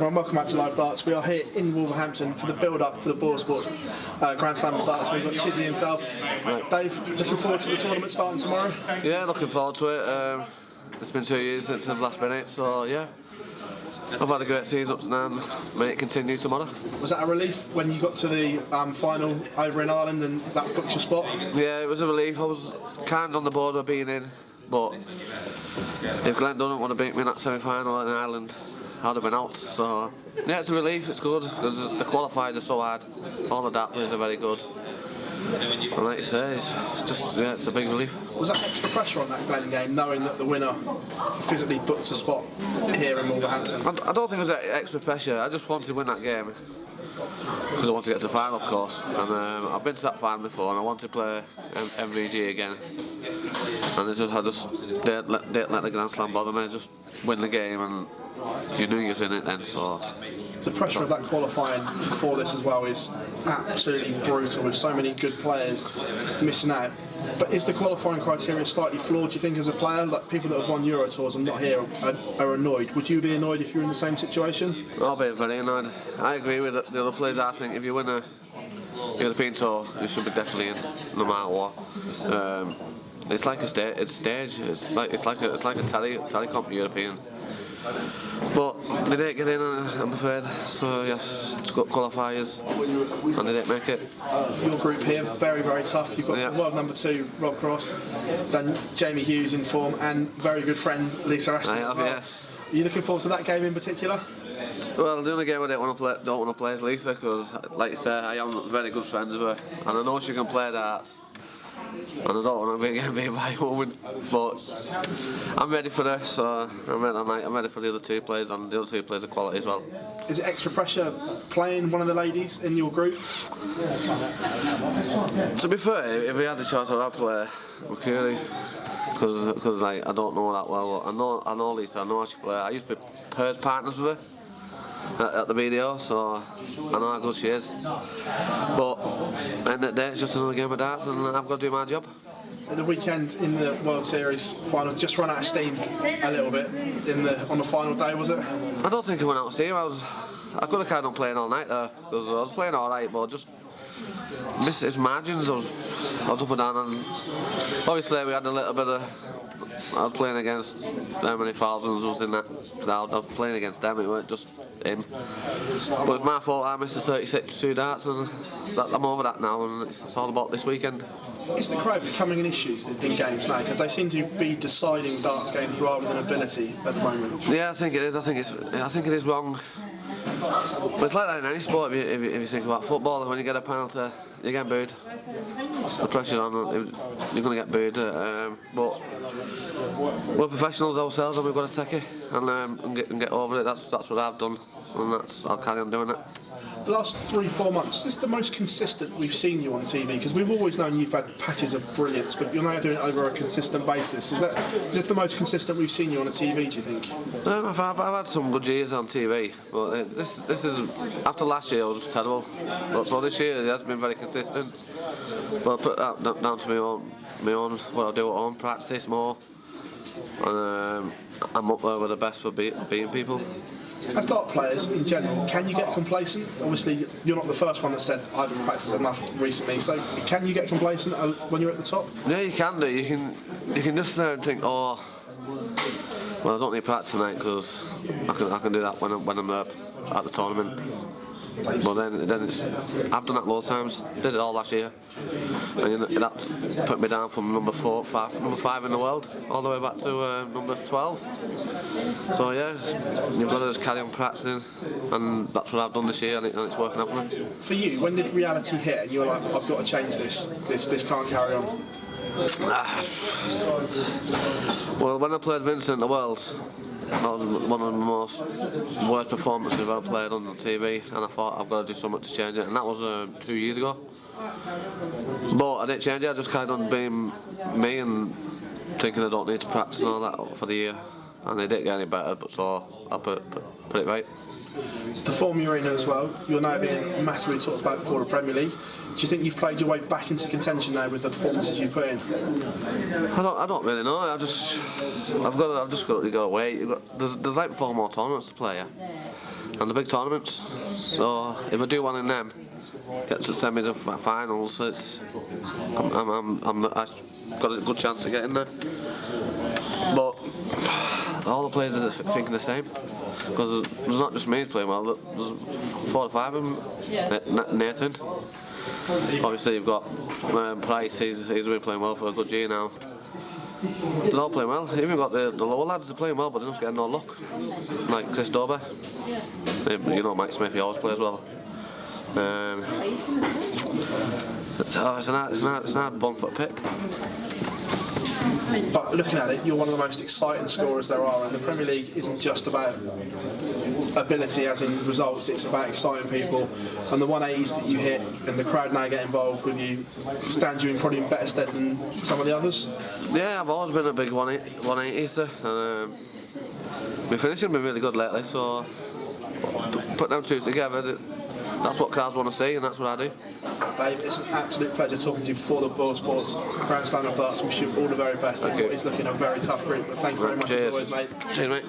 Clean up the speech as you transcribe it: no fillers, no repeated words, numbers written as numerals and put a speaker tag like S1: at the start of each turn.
S1: everyone, welcome back to Live Darts. We are here in Wolverhampton for the build-up to the Ball Sports Grand Slam of Darts. We've got Chizzy himself. Right. Dave, looking forward to the tournament starting tomorrow?
S2: Yeah, looking forward to it. It's been 2 years since I've last been it, so yeah. I've had a great season up to now and may it continue tomorrow.
S1: Was that a relief when you got to the final over in Ireland and that booked your spot?
S2: Yeah, it was a relief. I was kind of on the border of being in, but if Glenn didn't want to beat me in that semi-final in Ireland, I'd have been out. So yeah, it's a relief. It's good. The qualifiers are so hard. All the dart players are very good. And like you say, it's a big relief.
S1: Was that extra pressure on that Glen game, knowing that the winner physically booked a spot here in Wolverhampton?
S2: I don't think it was extra pressure. I just wanted to win that game because I wanted to get to the final, of course. And I've been to that final before, and I wanted to play MVG again. And I just didn't let the Grand Slam bother me. Just win the game, and you knew you was in it then. So
S1: the pressure of that qualifying before this as well is absolutely brutal, with so many good players missing out. But is the qualifying criteria slightly flawed, do you think, as a player? Like people that have won Euro Tours and not here are annoyed. Would you be annoyed if you were in the same situation?
S2: I'll be very annoyed. I agree with the other players. I think if you win a European Tour, you should be definitely in, no matter what. It's like a stage. It's like a telecom European. But they didn't get in, I'm afraid. So yes, it's got qualifiers, and they didn't make it.
S1: Your group here, very, very tough. You've got world number 2, Rob Cross, then Jamie Hughes in form, and very good friend Lisa Ashton.
S2: I have, yes.
S1: Are you looking forward to that game in particular?
S2: Well, the only game I don't want to play is Lisa, because, like you say, I am very good friends with her, and I know she can play darts. And I don't want to be by a woman, but I'm ready for this. So I'm ready for the other 2 players, and the other 2 players are quality as well.
S1: Is it extra pressure playing one of the ladies in your group?
S2: To be fair, if we had the chance, I'd play Mercury, because like I don't know that well. I know Lisa. I know how she plays. I used to be pairs partners with her at the BDO, so I know how good she is. But at the end of the day, it's just another game of darts, and I've got to do my job.
S1: At the weekend in the World Series final, just run out of steam a little bit on the final day, was it?
S2: I don't think I went out of steam. I could have carried on playing all night there, because I was playing all right, but just missed his margins. I was up and down, and obviously we had a little bit of. I was playing against how many thousands was in that crowd. I was playing against them, it weren't just him. But it's my fault, I missed the 36-2 darts, and I'm over that now, and it's all about this weekend.
S1: Is the crowd becoming an issue in games now? Because they seem to be deciding darts games rather than ability at the moment.
S2: Yeah, I think it is. I think it is wrong. But it's like that in any sport. If you think about football, when you get a penalty, you get booed. The pressure's on, you're going to get booed. But we're professionals ourselves, and we've got to take it and get over it. That's what I've done, and I'll carry on doing it.
S1: The last 3-4 months, is this the most consistent we've seen you on TV? Because we've always known you've had patches of brilliance, but you're now doing it over a consistent basis. Is this the most consistent we've seen you on a TV, do you think?
S2: I've had some good years on TV, but this is after last year. I was just terrible. But so this year it has been very consistent. But I put that down to my own what I do at home, practice more, and I'm up there with the best for beating people.
S1: As dart players in general, can you get complacent? Obviously, you're not the first one that said I haven't practiced enough recently. So, can you get complacent when you're at the top?
S2: Yeah, you can do. You can just think, oh, well, I don't need practice tonight because I can do that when I'm at the tournament. But then I've done that loads of times. Did it all last year, and that put me down from number 5 in the world all the way back to number 12. So yeah, you've got to just carry on practicing, and that's what I've done this year, and it's working out for me.
S1: For you, when did reality hit, and you were like, I've got to change this. This can't carry on.
S2: Well, when I played Vincent in the Worlds, that was one of the worst performances I've ever played on the TV, and I thought I've got to do something to change it, and that was 2 years ago. But I didn't change it, I just carried on being me and thinking I don't need to practice and all that for the year, and it didn't get any better, but so I put it right.
S1: The form you're in as well, you're now being massively talked about for the Premier League. Do you think you've played your way back into contention now with the performances you've put in?
S2: I don't really know. I've just got to go away. There's like 4 more tournaments to play. Yeah? and the big tournaments. So if I do one in them, get to the semis and finals, I've got a good chance of getting there. But all the players are thinking the same, because there's not just me playing well. There's 4 or 5 of them. Nathan. Obviously you've got Price. He's been playing well for a good year now. They're all playing well. Even got the lower lads, they're playing well, but they're not getting no luck. Like Chris Dober. You know Mike Smith, he always plays well. It's an hard bum for a pick.
S1: But looking at it, you're one of the most exciting scorers there are, and the Premier League isn't just about ability as in results, it's about exciting people, and the 180s that you hit and the crowd now get involved with you stand you in probably in better stead than some of the others.
S2: Yeah, I've always been a big 180er, and my finishing been really good lately, so put them two together, that's what cars want to see, and that's what I do.
S1: Dave, it's an absolute pleasure talking to you before the Boyle Sports Grand Slam of Darts. We wish you all the very best.
S2: Thank you.
S1: It's looking a very tough group, but thank you very much as always, mate.
S2: Cheers, mate.